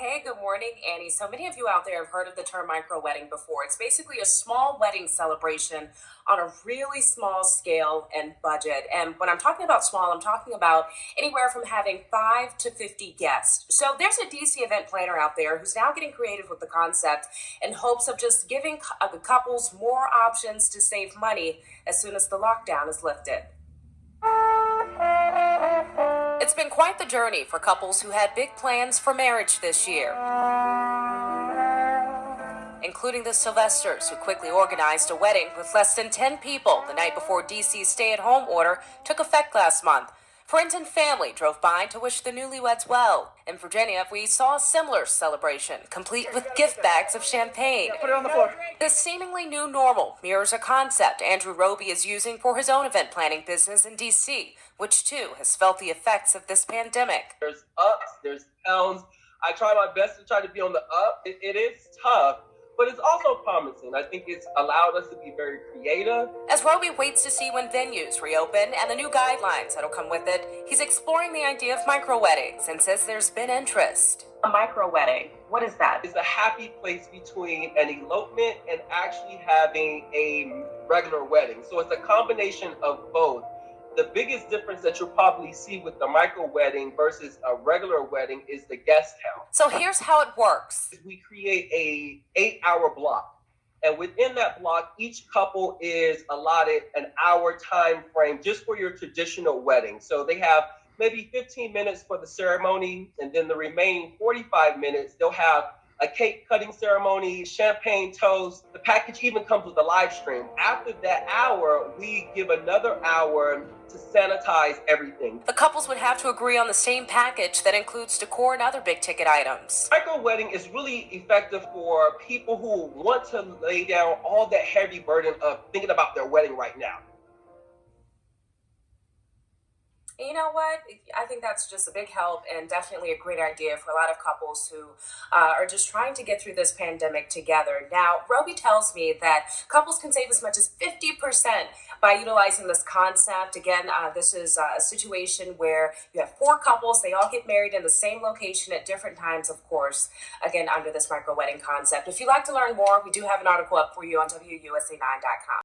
Hey, good morning, Annie. So many of you out there have heard of the term micro wedding before. It's basically a small wedding celebration on a really small scale and budget. And when I'm talking about small, I'm talking about anywhere from having 5 to 50 guests. So there's a DC event planner out there who's now getting creative with the concept in hopes of just giving the couples more options to save money as soon as the lockdown is lifted. It's been quite the journey for couples who had big plans for marriage this year, including the Sylvesters, who quickly organized a wedding with less than 10 people the night before DC's stay-at-home order took effect last month. Friends and family drove by to wish the newlyweds well. In Virginia, we saw a similar celebration, complete with gift bags of champagne. Put it on the floor. This seemingly new normal mirrors a concept Andrew Roby is using for his own event planning business in DC, which too has felt the effects of this pandemic. There's ups, there's downs. I try my best to try to be on the up. It is tough, but it's also promising. I think it's allowed us to be very creative. As Roby waits to see when venues reopen and the new guidelines that'll come with it, he's exploring the idea of micro weddings and says there's been interest. A micro wedding, what is that? It's a happy place between an elopement and actually having a regular wedding. So it's a combination of both. The biggest difference that you'll probably see with the micro wedding versus a regular wedding is the guest count. So here's how it works. We create a 8-hour block. And within that block, each couple is allotted an hour time frame just for your traditional wedding. So they have maybe 15 minutes for the ceremony, and then the remaining 45 minutes, they'll have a cake cutting ceremony, champagne toast. The package even comes with a live stream. After that hour, we give another hour to sanitize everything. The couples would have to agree on the same package that includes decor and other big ticket items. Micro wedding is really effective for people who want to lay down all that heavy burden of thinking about their wedding right now. You know what? I think that's just a big help and definitely a great idea for a lot of couples who are just trying to get through this pandemic together. Now, Roby tells me that couples can save as much as 50% by utilizing this concept. Again, this is a situation where you have 4 couples. They all get married in the same location at different times, of course, again, under this micro wedding concept. If you'd like to learn more, we do have an article up for you on WUSA9.com.